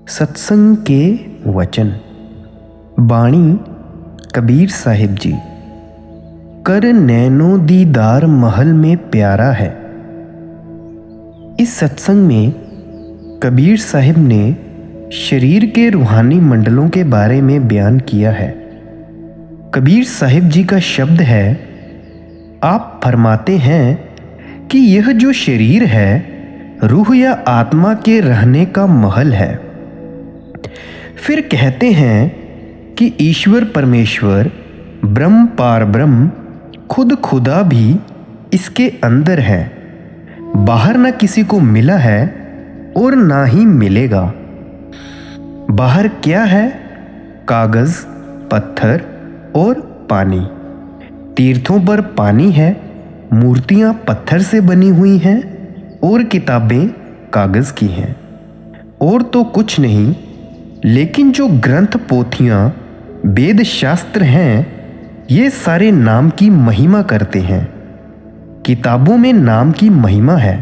सत्संग के वचन। बाणी कबीर साहिब जी। कर नैनो दीदार महल में प्यारा है। इस सत्संग में कबीर साहिब ने शरीर के रूहानी मंडलों के बारे में बयान किया है। कबीर साहिब जी का शब्द है, आप फरमाते हैं कि यह जो शरीर है रूह या आत्मा के रहने का महल है। फिर कहते हैं कि ईश्वर परमेश्वर ब्रह्म पार ब्रह्म खुद खुदा भी इसके अंदर है। बाहर ना किसी को मिला है और ना ही मिलेगा। बाहर क्या है? कागज, पत्थर और पानी। तीर्थों पर पानी है, मूर्तियां पत्थर से बनी हुई हैं और किताबें कागज की हैं। और तो कुछ नहीं, लेकिन जो ग्रंथ पोथियां वेद शास्त्र हैं ये सारे नाम की महिमा करते हैं। किताबों में नाम की महिमा है,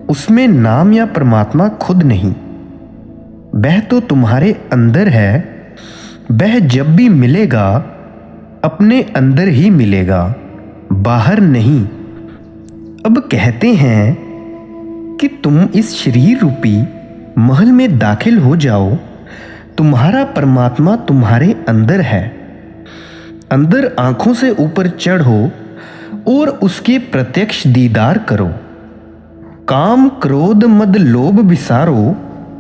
उसमें नाम या परमात्मा खुद नहीं। वह तो तुम्हारे अंदर है। वह जब भी मिलेगा अपने अंदर ही मिलेगा, बाहर नहीं। अब कहते हैं कि तुम इस शरीर रूपी महल में दाखिल हो जाओ। तुम्हारा परमात्मा तुम्हारे अंदर है। अंदर आंखों से ऊपर चढ़ो और उसके प्रत्यक्ष दीदार करो। काम क्रोध मद लोभ विसारो,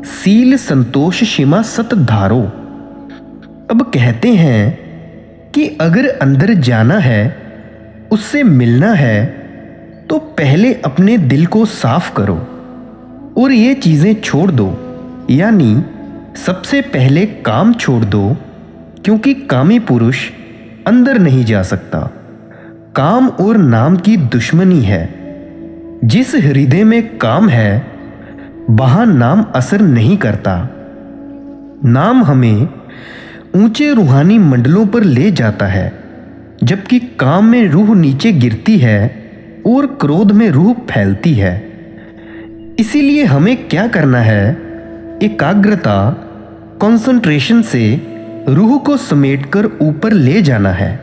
सील संतोष क्षमा सत धारो। अब कहते हैं कि अगर अंदर जाना है, उससे मिलना है, तो पहले अपने दिल को साफ करो और ये चीजें छोड़ दो। यानी सबसे पहले काम छोड़ दो, क्योंकि कामी पुरुष अंदर नहीं जा सकता। काम और नाम की दुश्मनी है। जिस हृदय में काम है वहां नाम असर नहीं करता। नाम हमें ऊंचे रूहानी मंडलों पर ले जाता है, जबकि काम में रूह नीचे गिरती है और क्रोध में रूह फैलती है। इसीलिए हमें क्या करना है? एकाग्रता, कंसंट्रेशन से रूह को समेटकर ऊपर ले जाना है।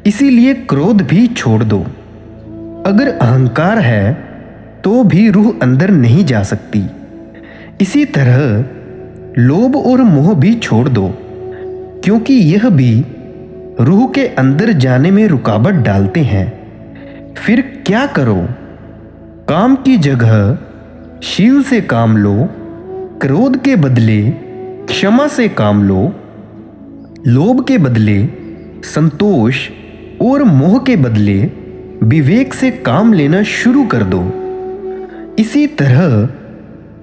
इसीलिए क्रोध भी छोड़ दो। अगर अहंकार है तो भी रूह अंदर नहीं जा सकती। इसी तरह लोभ और मोह भी छोड़ दो, क्योंकि यह भी रूह के अंदर जाने में रुकावट डालते हैं। फिर क्या करो? काम की जगह शिव से काम लो, क्रोध के बदले क्षमा से काम लो, लोभ के बदले संतोष और मोह के बदले विवेक से काम लेना शुरू कर दो। इसी तरह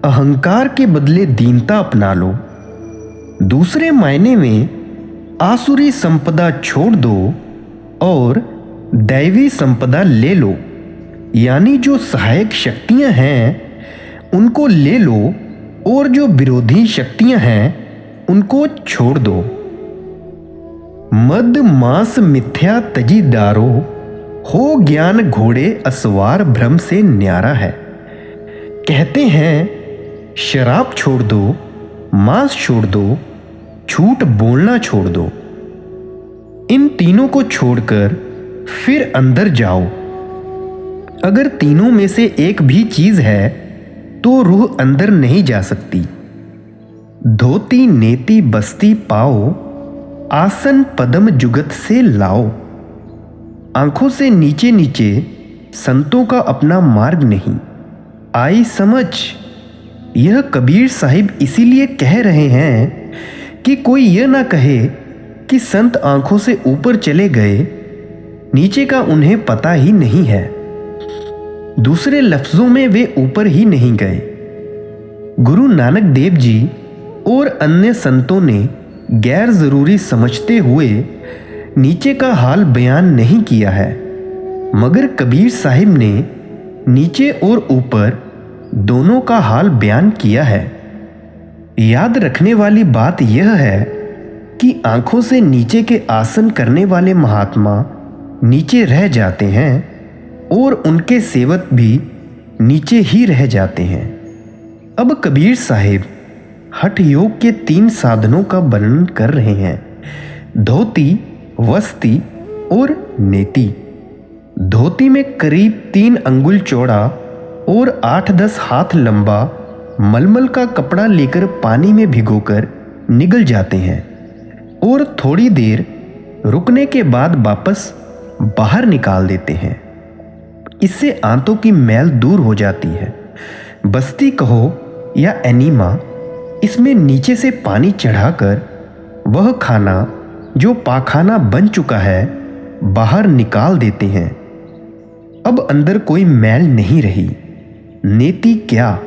अहंकार के बदले दीनता अपना लो। दूसरे मायने में आसुरी संपदा छोड़ दो और दैवी संपदा ले लो। यानी जो सहायक शक्तियां हैं उनको ले लो और जो विरोधी शक्तियां हैं उनको छोड़ दो। मद मांस मिथ्या तजी डारो, हो ज्ञान घोड़े असवार भ्रम से न्यारा है। कहते हैं शराब छोड़ दो, मांस छोड़ दो, झूठ बोलना छोड़ दो। इन तीनों को छोड़कर फिर अंदर जाओ। अगर तीनों में से एक भी चीज है तो रूह अंदर नहीं जा सकती। धोती नेति बस्ती पाओ, आसन पदम जुगत से लाओ। आंखों से नीचे नीचे संतों का अपना मार्ग नहीं। आई समझ। यह कबीर साहिब इसीलिए कह रहे हैं कि कोई यह ना कहे कि संत आंखों से ऊपर चले गए, नीचे का उन्हें पता ही नहीं है। दूसरे लफ्जों में वे ऊपर ही नहीं गए। गुरु नानक देव जी और अन्य संतों ने गैर जरूरी समझते हुए नीचे का हाल बयान नहीं किया है, मगर कबीर साहिब ने नीचे और ऊपर दोनों का हाल बयान किया है। याद रखने वाली बात यह है कि आंखों से नीचे के आसन करने वाले महात्मा नीचे रह जाते हैं और उनके सेवक भी नीचे ही रह जाते हैं। अब कबीर साहिब हठ योग के 3 साधनों का वर्णन कर रहे हैं: धोती, वस्ती और नेति। धोती में करीब 3 अंगुल चौड़ा और 8-10 हाथ लंबा मलमल का कपड़ा लेकर पानी में भिगोकर निगल जाते हैं और थोड़ी देर रुकने के बाद वापस बाहर निकाल देते हैं। इससे आंतों की मैल दूर हो जाती है। बस्ती कहो या एनीमा, इसमें नीचे से पानी चढ़ाकर वह खाना जो पाखाना बन चुका है बाहर निकाल देते हैं। अब अंदर कोई मैल नहीं रही। नेति क्या?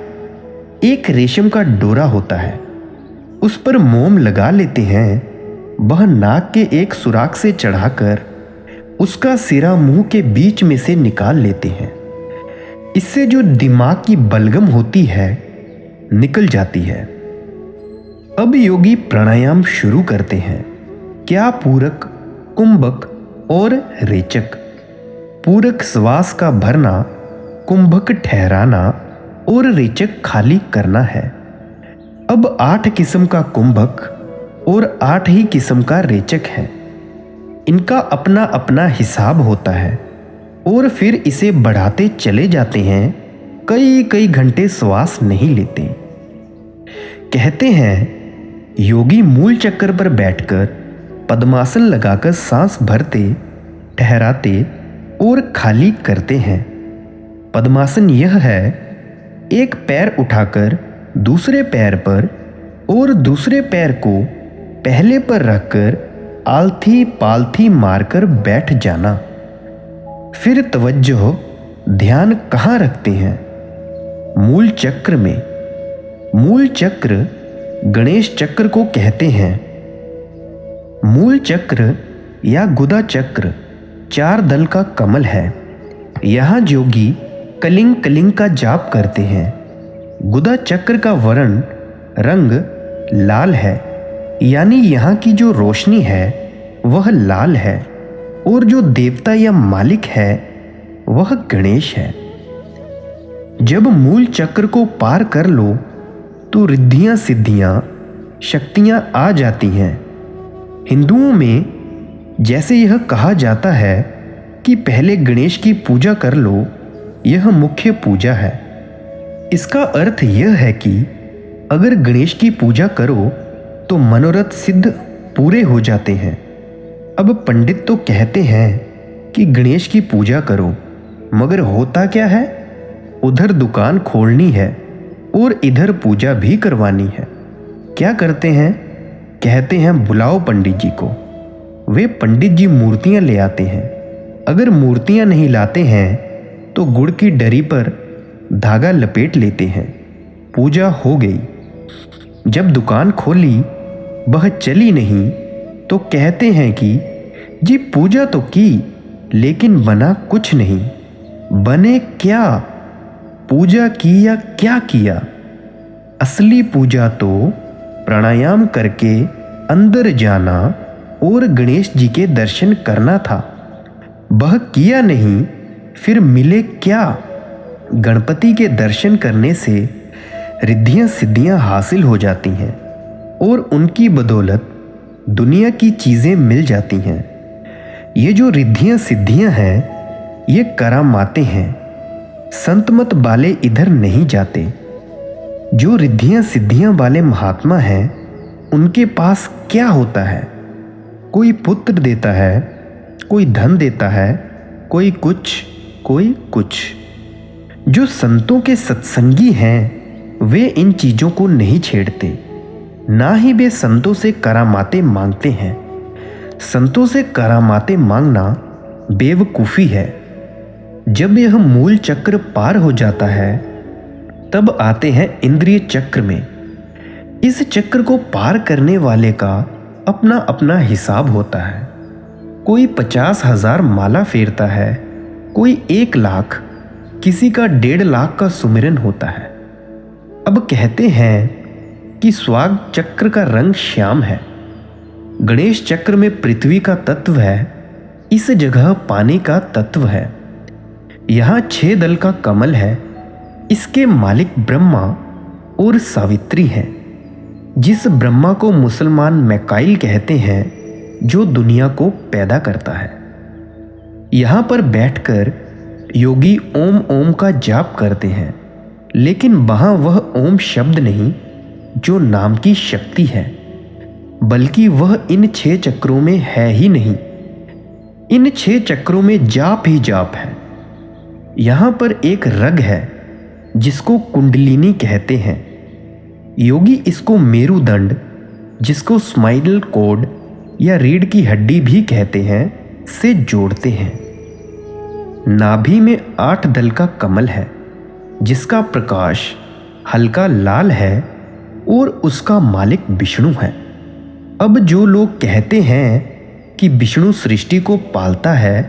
एक रेशम का डोरा होता है, उस पर मोम लगा लेते हैं। वह नाक के एक सुराख से चढ़ाकर उसका सिरा मुंह के बीच में से निकाल लेते हैं। इससे जो दिमाग की बलगम होती है निकल जाती है। अब योगी प्राणायाम शुरू करते हैं। क्या पूरक, कुंभक और रेचक। पूरक श्वास का भरना, कुंभक ठहराना और रेचक खाली करना है। अब 8 किस्म का कुंभक और 8 ही किस्म का रेचक है। इनका अपना अपना हिसाब होता है और फिर इसे बढ़ाते चले जाते हैं। कई कई घंटे श्वास नहीं लेते। कहते हैं योगी मूल चक्र पर बैठकर पद्मासन लगाकर सांस भरते, ठहराते और खाली करते हैं। पद्मासन यह है: एक पैर उठाकर दूसरे पैर पर और दूसरे पैर को पहले पर रखकर आलथी पालथी मारकर बैठ जाना। फिर तवज्जो, ध्यान कहाँ रखते हैं? मूल चक्र में। मूल चक्र गणेश चक्र को कहते हैं। मूल चक्र या गुदा चक्र 4 दल का कमल है। यहाँ जोगी कलिंग कलिंग का जाप करते हैं। गुदा चक्र का वर्ण रंग लाल है, यानी यहाँ की जो रोशनी है वह लाल है और जो देवता या मालिक है वह गणेश है। जब मूल चक्र को पार कर लो तो रिद्धियां सिद्धियां शक्तियां आ जाती हैं। हिंदुओं में जैसे यह कहा जाता है कि पहले गणेश की पूजा कर लो, यह मुख्य पूजा है। इसका अर्थ यह है कि अगर गणेश की पूजा करो तो मनोरथ सिद्ध पूरे हो जाते हैं। अब पंडित तो कहते हैं कि गणेश की पूजा करो, मगर होता क्या है? उधर दुकान खोलनी है और इधर पूजा भी करवानी है। क्या करते हैं? कहते हैं बुलाओ पंडित जी को। वे पंडित जी मूर्तियां ले आते हैं। अगर मूर्तियां नहीं लाते हैं तो गुड़ की डरी पर धागा लपेट लेते हैं। पूजा हो गई। जब दुकान खोली वह चली नहीं तो कहते हैं कि जी पूजा तो की लेकिन बना कुछ नहीं। बने क्या? पूजा की या क्या किया? असली पूजा तो प्राणायाम करके अंदर जाना और गणेश जी के दर्शन करना था। वह किया नहीं, फिर मिले क्या? गणपति के दर्शन करने से रिद्धियां सिद्धियां हासिल हो जाती हैं और उनकी बदौलत दुनिया की चीज़ें मिल जाती हैं। ये जो रिद्धियां सिद्धियां हैं ये करामाते हैं। संत मत वाले इधर नहीं जाते। जो रिद्धियां सिद्धियां वाले महात्मा हैं उनके पास क्या होता है? कोई पुत्र देता है, कोई धन देता है, कोई कुछ। जो संतों के सत्संगी हैं वे इन चीज़ों को नहीं छेड़ते, ना ही वे संतों से करामाते मांगते हैं। संतों से करामाते मांगना बेवकूफ़ी है। जब यह मूल चक्र पार हो जाता है तब आते हैं इंद्रिय चक्र में। इस चक्र को पार करने वाले का अपना अपना हिसाब होता है। कोई 50,000 माला फेरता है, कोई 1 लाख, किसी का 1.5 लाख का सुमिरन होता है। अब कहते हैं कि स्वाग चक्र का रंग श्याम है। गणेश चक्र में पृथ्वी का तत्व है, इस जगह पानी का तत्व है। यहाँ 6 दल का कमल है, इसके मालिक ब्रह्मा और सावित्री हैं। जिस ब्रह्मा को मुसलमान मैकाइल कहते हैं, जो दुनिया को पैदा करता है। यहाँ पर बैठकर योगी ओम ओम का जाप करते हैं, लेकिन वहाँ वह ओम शब्द नहीं जो नाम की शक्ति है, बल्कि वह इन 6 चक्रों में है ही नहीं। इन 6 चक्रों में जाप ही जाप है। यहाँ पर एक रग है जिसको कुंडलिनी कहते हैं। योगी इसको मेरुदंड, जिसको स्पाइनल कॉर्ड या रीढ़ की हड्डी भी कहते हैं, से जोड़ते हैं। नाभि में 8 दल का कमल है, जिसका प्रकाश हल्का लाल है और उसका मालिक विष्णु है। अब जो लोग कहते हैं कि विष्णु सृष्टि को पालता है,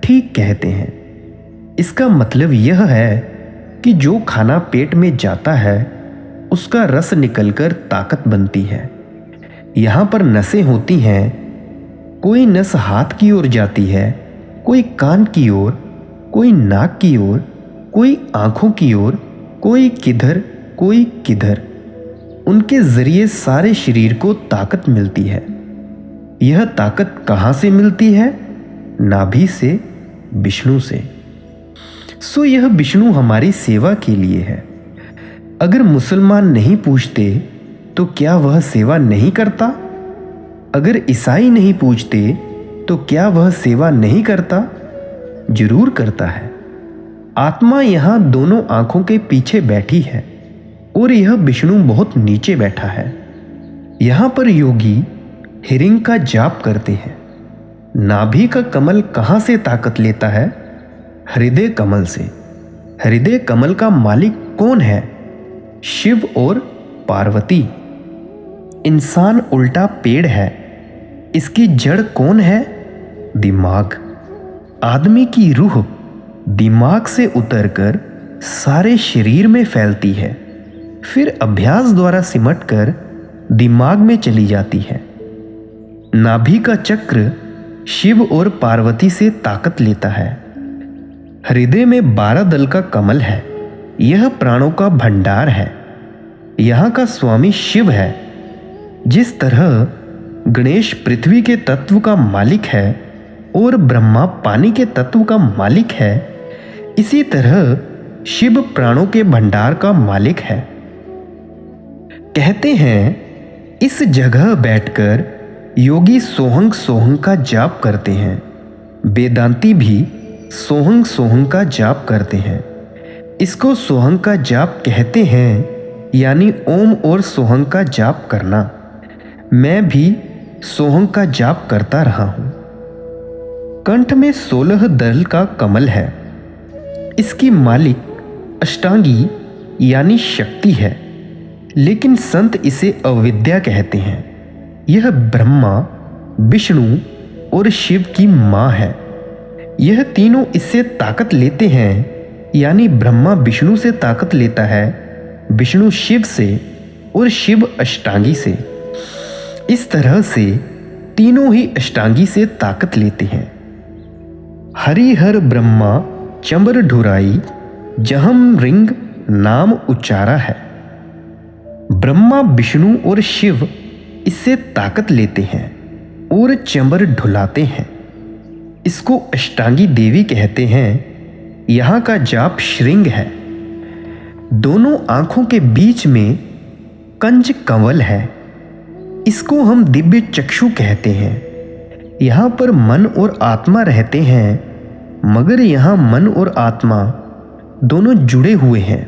ठीक कहते हैं। इसका मतलब यह है कि जो खाना पेट में जाता है उसका रस निकलकर ताकत बनती है। यहाँ पर नसें होती हैं, कोई नस हाथ की ओर जाती है, कोई कान की ओर, कोई नाक की ओर, कोई आंखों की ओर, कोई किधर कोई किधर। उनके जरिए सारे शरीर को ताकत मिलती है। यह ताकत कहाँ से मिलती है? नाभि से, विष्णु से। सो यह विष्णु हमारी सेवा के लिए है। अगर मुसलमान नहीं पूछते तो क्या वह सेवा नहीं करता? अगर ईसाई नहीं पूछते तो क्या वह सेवा नहीं करता? जरूर करता है। आत्मा यहाँ दोनों आंखों के पीछे बैठी है और यह विष्णु बहुत नीचे बैठा है। यहाँ पर योगी हिरिंग का जाप करते हैं। नाभि का कमल कहाँ से ताकत लेता है? हृदय कमल से। हृदय कमल का मालिक कौन है? शिव और पार्वती। इंसान उल्टा पेड़ है, इसकी जड़ कौन है? दिमाग। आदमी की रूह दिमाग से उतरकर सारे शरीर में फैलती है, फिर अभ्यास द्वारा सिमटकर दिमाग में चली जाती है। नाभि का चक्र शिव और पार्वती से ताकत लेता है। हृदय में 12 दल का कमल है। यह प्राणों का भंडार है। यहाँ का स्वामी शिव है। जिस तरह गणेश पृथ्वी के तत्व का मालिक है और ब्रह्मा पानी के तत्व का मालिक है, इसी तरह शिव प्राणों के भंडार का मालिक है। कहते हैं इस जगह बैठकर योगी सोहंग सोहंग का जाप करते हैं। वेदांती भी सोहंग सोहंग का जाप करते हैं। इसको सोहंग का जाप कहते हैं, यानी ओम और सोहंग का जाप करना। मैं भी सोहंग का जाप करता रहा हूं। कंठ में 16 दल का कमल है। इसकी मालिक अष्टांगी यानी शक्ति है, लेकिन संत इसे अविद्या कहते हैं। यह ब्रह्मा, विष्णु और शिव की मां है। यह तीनों इससे ताकत लेते हैं, यानी ब्रह्मा विष्णु से ताकत लेता है, विष्णु शिव से और शिव अष्टांगी से। इस तरह से तीनों ही अष्टांगी से ताकत लेते हैं। हरिहर ब्रह्मा चंबर ढुराई जहम रिंग नाम उच्चारा है। ब्रह्मा विष्णु और शिव इससे ताकत लेते हैं और चंबर ढुलाते हैं। इसको अष्टांगी देवी कहते हैं। यहाँ का जाप श्रृंग है। दोनों आंखों के बीच में कंज कंवल है। इसको हम दिव्य चक्षु कहते हैं। यहाँ पर मन और आत्मा रहते हैं, मगर यहाँ मन और आत्मा दोनों जुड़े हुए हैं।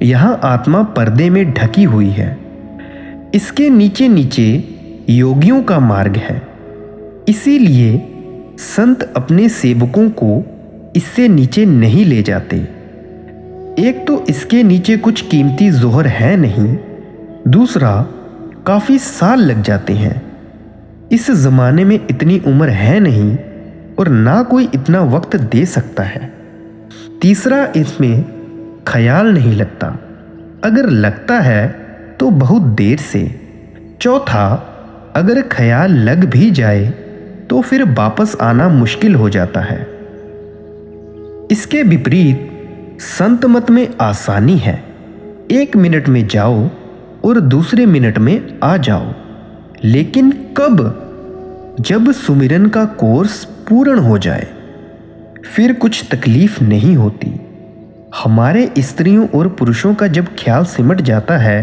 यहाँ आत्मा पर्दे में ढकी हुई है। इसके नीचे नीचे योगियों का मार्ग है। इसीलिए संत अपने सेवकों को इससे नीचे नहीं ले जाते। एक तो इसके नीचे कुछ कीमती जोहर है नहीं, दूसरा काफी साल लग जाते हैं। इस जमाने में इतनी उम्र है नहीं और ना कोई इतना वक्त दे सकता है। तीसरा, इसमें ख्याल नहीं लगता, अगर लगता है तो बहुत देर से। चौथा, अगर ख्याल लग भी जाए तो फिर वापस आना मुश्किल हो जाता है। इसके विपरीत संत मत में आसानी है। 1 मिनट में जाओ, और दूसरे मिनट में आ जाओ। लेकिन कब? जब सुमिरन का कोर्स पूर्ण हो जाए, फिर कुछ तकलीफ नहीं होती। हमारे स्त्रियों और पुरुषों का जब ख्याल सिमट जाता है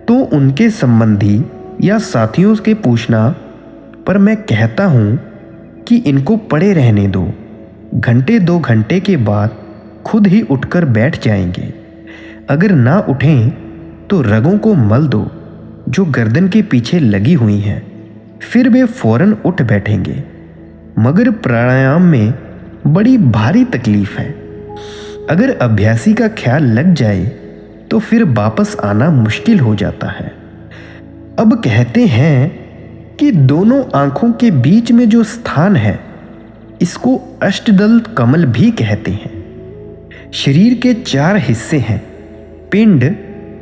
तो उनके संबंधी या साथियों के पूछना पर मैं कहता हूँ कि इनको पड़े रहने दो, घंटे 2 घंटे के बाद खुद ही उठकर बैठ जाएंगे। अगर ना उठें तो रगों को मल दो जो गर्दन के पीछे लगी हुई हैं, फिर वे फौरन उठ बैठेंगे। मगर प्राणायाम में बड़ी भारी तकलीफ है। अगर अभ्यासी का ख्याल लग जाए तो फिर वापस आना मुश्किल हो जाता है। अब कहते हैं कि दोनों आंखों के बीच में जो स्थान है, इसको अष्टदल कमल भी कहते हैं। शरीर के 4 हिस्से हैं, पिंड,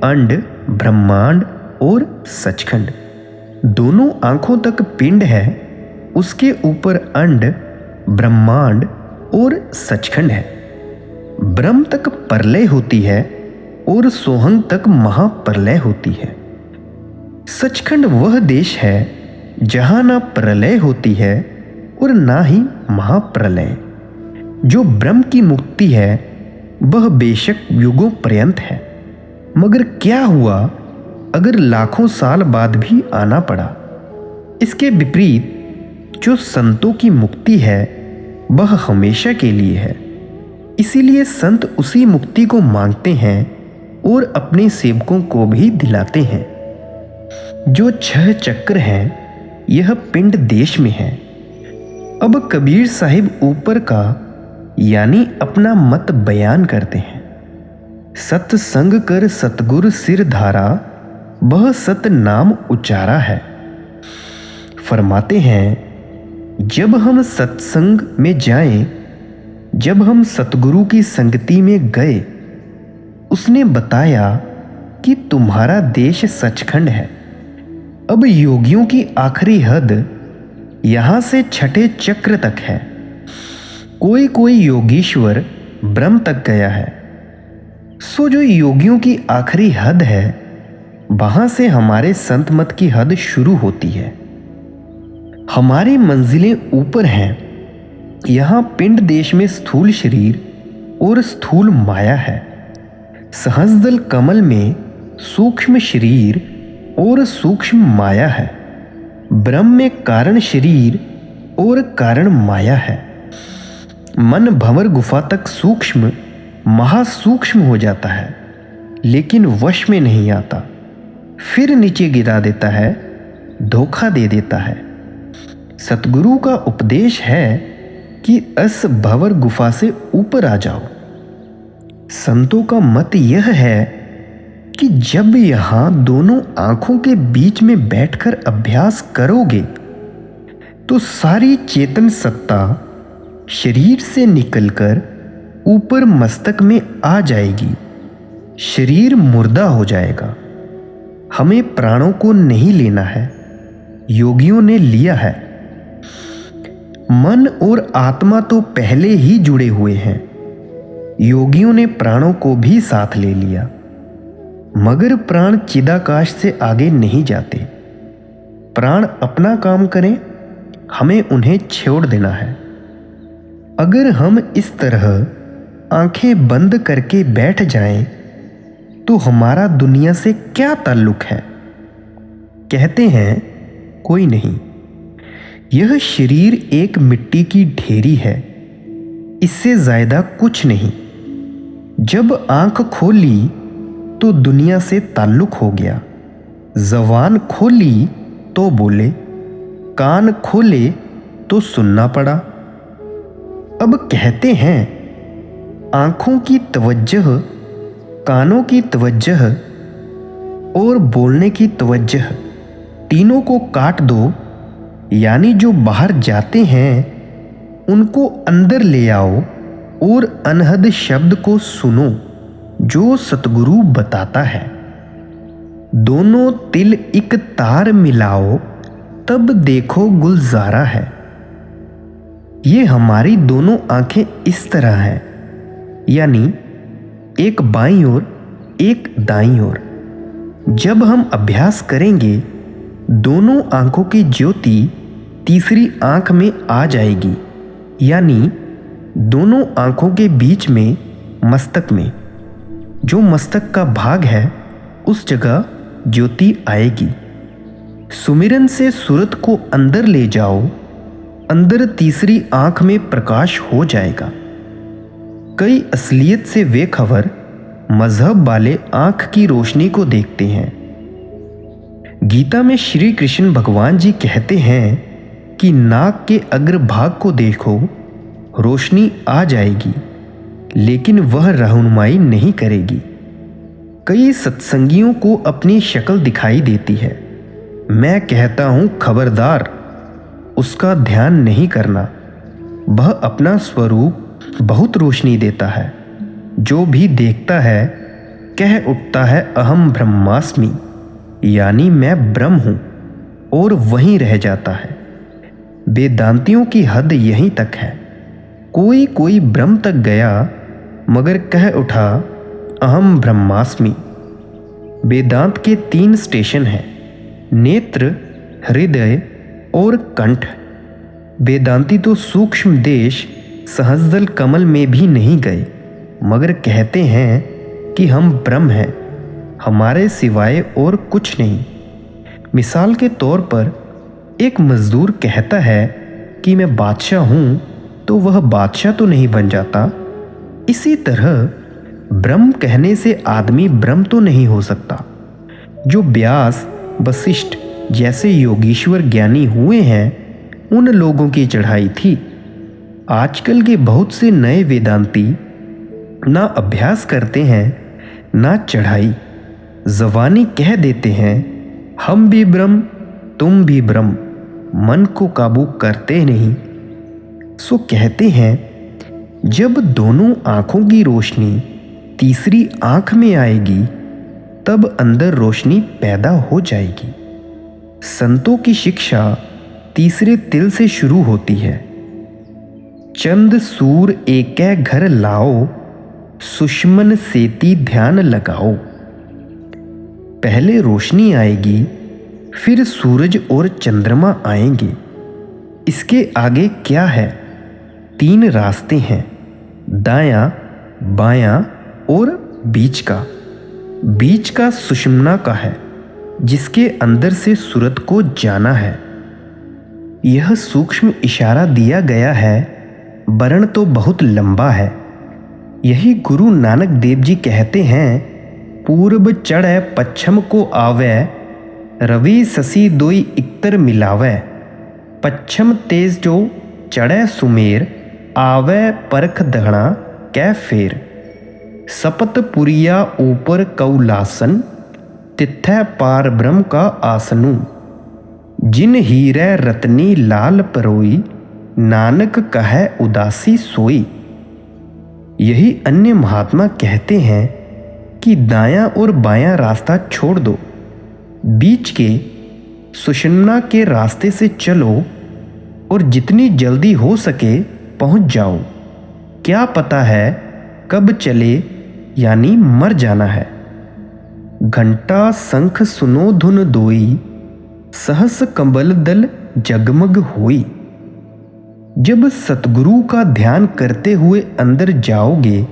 अंड, ब्रह्मांड और सचखंड। दोनों आंखों तक पिंड है, उसके ऊपर अंड, ब्रह्मांड और सचखंड है। ब्रह्म तक प्रलय होती है और सोहंग तक महाप्रलय होती है। सचखंड वह देश है जहां ना प्रलय होती है और ना ही महाप्रलय। जो ब्रह्म की मुक्ति है वह बेशक युगों पर्यंत है, मगर क्या हुआ अगर लाखों साल बाद भी आना पड़ा? इसके विपरीत जो संतों की मुक्ति है वह हमेशा के लिए है। इसीलिए संत उसी मुक्ति को मांगते हैं और अपने सेवकों को भी दिलाते हैं। जो 6 चक्र हैं यह पिंड देश में है। अब कबीर साहिब ऊपर का यानी अपना मत बयान करते हैं। सत्संग कर सतगुर सिर धारा, वह सत नाम उचारा है। फरमाते हैं जब हम सत्संग में जाएं, जब हम सतगुरु की संगति में गए, उसने बताया कि तुम्हारा देश सचखंड है। अब योगियों की आखिरी हद यहां से 6ठे चक्र तक है। कोई कोई योगीश्वर ब्रह्म तक गया है। सो जो योगियों की आखिरी हद है, वहां से हमारे संत मत की हद शुरू होती है। हमारी मंजिलें ऊपर हैं। यहां पिंड देश में स्थूल शरीर और स्थूल माया है। सहस्रदल कमल में सूक्ष्म शरीर और सूक्ष्म माया है। ब्रह्म में कारण शरीर और कारण माया है। मन भंवर गुफा तक सूक्ष्म महासूक्ष्म हो जाता है, लेकिन वश में नहीं आता। फिर नीचे गिरा देता है, धोखा दे देता है। सतगुरु का उपदेश है कि अस भंवर गुफा से ऊपर आ जाओ। संतों का मत यह है कि जब यहां दोनों आंखों के बीच में बैठकर अभ्यास करोगे तो सारी चेतन सत्ता शरीर से निकलकर ऊपर मस्तक में आ जाएगी। शरीर मुर्दा हो जाएगा। हमें प्राणों को नहीं लेना है, योगियों ने लिया है। मन और आत्मा तो पहले ही जुड़े हुए हैं। योगियों ने प्राणों को भी साथ ले लिया, मगर प्राण चिदाकाश से आगे नहीं जाते। प्राण अपना काम करें, हमें उन्हें छोड़ देना है। अगर हम इस तरह आंखें बंद करके बैठ जाएं, तो हमारा दुनिया से क्या ताल्लुक है? कहते हैं कोई नहीं, यह शरीर एक मिट्टी की ढेरी है, इससे ज्यादा कुछ नहीं। जब आंख खोली तो दुनिया से ताल्लुक हो गया। जबान खोली तो बोले, कान खोले तो सुनना पड़ा। अब कहते हैं आंखों की तवज्जह, कानों की तवज्जह और बोलने की तवज्जह, तीनों को काट दो। यानी जो बाहर जाते हैं उनको अंदर ले आओ और अनहद शब्द को सुनो जो सतगुरु बताता है। दोनों तिल एक तार मिलाओ, तब देखो गुलजारा है। ये हमारी दोनों आंखें इस तरह हैं, यानी एक बाईं ओर एक दाईं ओर। जब हम अभ्यास करेंगे, दोनों आंखों की ज्योति तीसरी आंख में आ जाएगी, यानी दोनों आंखों के बीच में मस्तक में, जो मस्तक का भाग है, उस जगह ज्योति आएगी। सुमिरन से सूरत को अंदर ले जाओ, अंदर तीसरी आंख में प्रकाश हो जाएगा। कई असलियत से वे खबर मजहब वाले आंख की रोशनी को देखते हैं। गीता में श्री कृष्ण भगवान जी कहते हैं कि नाक के अग्रभाग को देखो, रोशनी आ जाएगी, लेकिन वह रहनुमाई नहीं करेगी। कई सत्संगियों को अपनी शक्ल दिखाई देती है। मैं कहता हूं खबरदार, उसका ध्यान नहीं करना। वह अपना स्वरूप बहुत रोशनी देता है। जो भी देखता है कह उठता है अहम ब्रह्मास्मि, यानी मैं ब्रह्म हूं, और वहीं रह जाता है। वेदांतियों की हद यहीं तक है। कोई कोई ब्रह्म तक गया मगर कह उठा अहम ब्रह्मास्मि। वेदांत के 3 स्टेशन हैं, नेत्र, हृदय और कंठ। वेदांती तो सूक्ष्म देश सहस्दल कमल में भी नहीं गए, मगर कहते हैं कि हम ब्रह्म हैं, हमारे सिवाय और कुछ नहीं। मिसाल के तौर पर एक मजदूर कहता है कि मैं बादशाह हूं, तो वह बादशाह तो नहीं बन जाता। इसी तरह ब्रह्म कहने से आदमी ब्रह्म तो नहीं हो सकता। जो व्यास, वशिष्ठ जैसे योगीश्वर ज्ञानी हुए हैं, उन लोगों की चढ़ाई थी। आजकल के बहुत से नए वेदांती ना अभ्यास करते हैं ना चढ़ाई, जबानी कह देते हैं हम भी ब्रह्म, तुम भी ब्रह्म, मन को काबू करते नहीं। सो कहते हैं जब दोनों आंखों की रोशनी तीसरी आंख में आएगी, तब अंदर रोशनी पैदा हो जाएगी। संतों की शिक्षा तीसरे तिल से शुरू होती है। चंद सूर एकै घर लाओ, सुषमन सेती ध्यान लगाओ। पहले रोशनी आएगी, फिर सूरज और चंद्रमा आएंगे। इसके आगे क्या है? 3 रास्ते हैं, दायां, बायां और बीच का। बीच का सुषुम्ना का है, जिसके अंदर से सूरत को जाना है। यह सूक्ष्म इशारा दिया गया है, वर्ण तो बहुत लंबा है। यही गुरु नानक देव जी कहते हैं, पूर्व चढ़ै पश्चिम को आवे, रवि शशि दोई इक्तर मिलावे। पश्चिम तेज जो चढ़ै सुमेर, आवे परख दहना कै फेर। सपत पुरिया ऊपर कौलासन, तिथै पार ब्रह्म का आसनु। जिन हीरे रतनी लाल परोई, नानक कहे उदासी सोई। यही अन्य महात्मा कहते हैं कि दायां और बायां रास्ता छोड़ दो, बीच के सुषुम्ना के रास्ते से चलो और जितनी जल्दी हो सके पहुंच जाओ। क्या पता है कब चले, यानी मर जाना है। घंटा शंख सुनो धुन दोई, सहस कंबल दल जगमग होई। जब सतगुरु का ध्यान करते हुए अंदर जाओगे,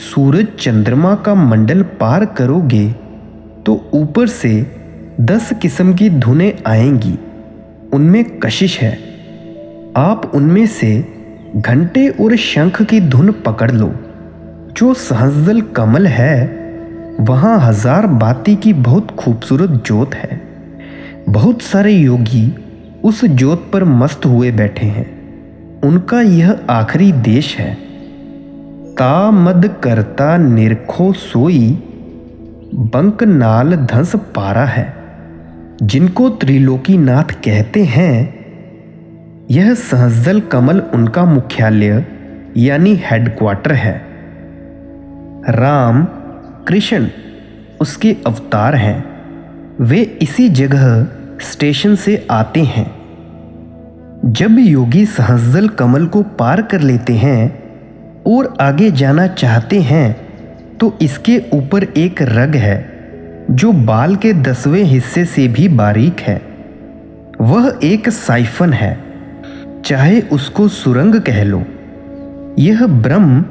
सूरज चंद्रमा का मंडल पार करोगे, तो ऊपर से 10 किस्म की धुनें आएंगी। उनमें कशिश है। आप उनमें से घंटे और शंख की धुन पकड़ लो। जो सहस्दल कमल है, वहाँ 1000 बाती की बहुत खूबसूरत ज्योत है। बहुत सारे योगी उस ज्योत पर मस्त हुए बैठे हैं। उनका यह आखिरी देश है। ता मद करता निरखो सोई, बंक नाल धंस पारा है। जिनको त्रिलोकीनाथ कहते हैं, यह सहस्दल कमल उनका मुख्यालय यानी हेडक्वार्टर है। राम कृष्ण उसके अवतार हैं। वे इसी जगह स्टेशन से आते हैं। जब योगी सहस्दल कमल को पार कर लेते हैं और आगे जाना चाहते हैं, तो इसके ऊपर एक रग है, जो बाल के 10वें हिस्से से भी बारीक है। वह एक साइफन है, चाहे उसको सुरंग कह लो। यह ब्रह्म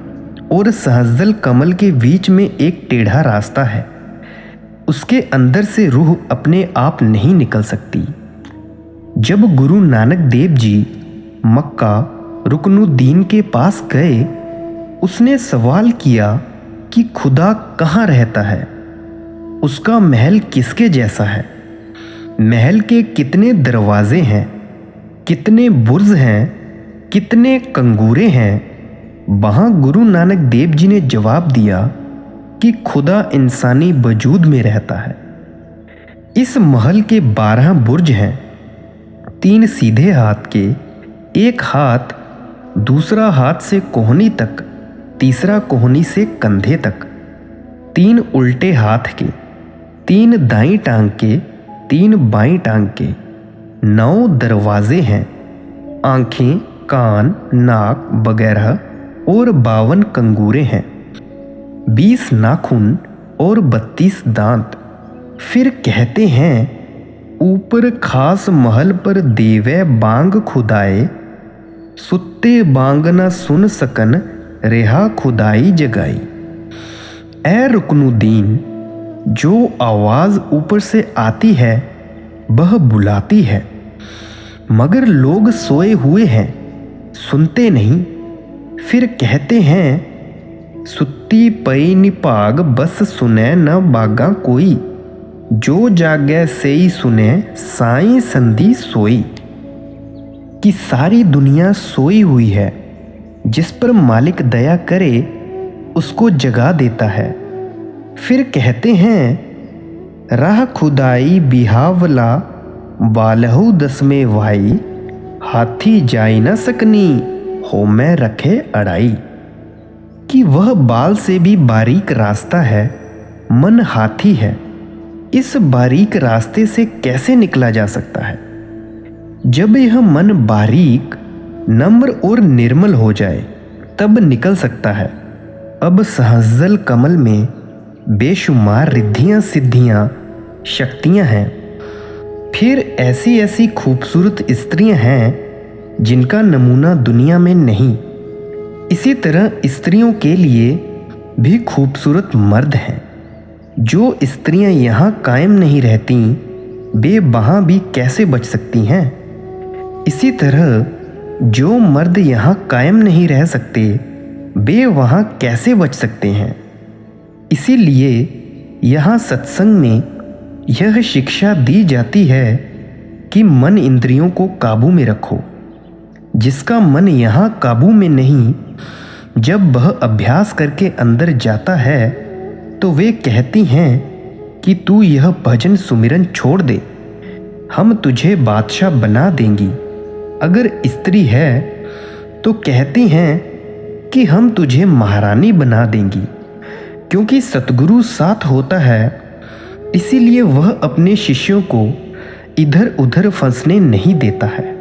और सहस्रदल कमल के बीच में एक टेढ़ा रास्ता है। उसके अंदर से रूह अपने आप नहीं निकल सकती। जब गुरु नानक देव जी मक्का रुकनुद्दीन के पास गए, उसने सवाल किया कि खुदा कहाँ रहता है, उसका महल किसके जैसा है, महल के कितने दरवाजे हैं, कितने बुर्ज हैं, कितने कंगूरे हैं। वहाँ गुरु नानक देव जी ने जवाब दिया कि खुदा इंसानी वजूद में रहता है। इस महल के 12 बुर्ज हैं, 3 सीधे हाथ के, एक हाथ दूसरा हाथ से कोहनी तक, तीसरा कोहनी से कंधे तक, 3 उल्टे हाथ के, 3 दाईं टांग के, 3 बाईं टांग के। 9 दरवाजे हैं, आंखें, कान, नाक वगैरह और 52 कंगूरे हैं, 20 नाखून और 32 दांत। फिर कहते हैं, ऊपर खास महल पर देवे बांग खुदाए, सुत्ते बांग न सुन सकन, रेहा खुदाई जगाई। ए रुकनुद्दीन, जो आवाज ऊपर से आती है वह बुलाती है, मगर लोग सोए हुए हैं, सुनते नहीं। फिर कहते हैं, सुत्ती पई निभाग बस सुने न बागा कोई, जो जागे सेई सुने साई संधि सोई। कि सारी दुनिया सोई हुई है, जिस पर मालिक दया करे उसको जगा देता है। फिर कहते हैं, राह खुदाई बिहावला बालहु 10वें भाई, हाथी जाई न सकनी हो मैं रखे अड़ाई। कि वह बाल से भी बारीक रास्ता है, मन हाथी है। इस बारीक रास्ते से कैसे निकला जा सकता है? जब यह मन बारीक, नम्र और निर्मल हो जाए तब निकल सकता है। अब सहस्रदल कमल में बेशुमार रिद्धियां सिद्धियां शक्तियां हैं। फिर ऐसी ऐसी खूबसूरत स्त्रियां हैं जिनका नमूना दुनिया में नहीं। इसी तरह स्त्रियों के लिए भी खूबसूरत मर्द हैं। जो स्त्रियां यहाँ कायम नहीं रहती, वे वहाँ भी कैसे बच सकती हैं? इसी तरह जो मर्द यहाँ कायम नहीं रह सकते, वे वहाँ कैसे बच सकते हैं? इसीलिए यहाँ सत्संग में यह शिक्षा दी जाती है कि मन इंद्रियों को काबू में रखो। जिसका मन यहाँ काबू में नहीं, जब वह अभ्यास करके अंदर जाता है तो वे कहती हैं कि तू यह भजन सुमिरन छोड़ दे, हम तुझे बादशाह बना देंगी। अगर स्त्री है तो कहती हैं कि हम तुझे महारानी बना देंगी। क्योंकि सतगुरु साथ होता है, इसीलिए वह अपने शिष्यों को इधर उधर फंसने नहीं देता है।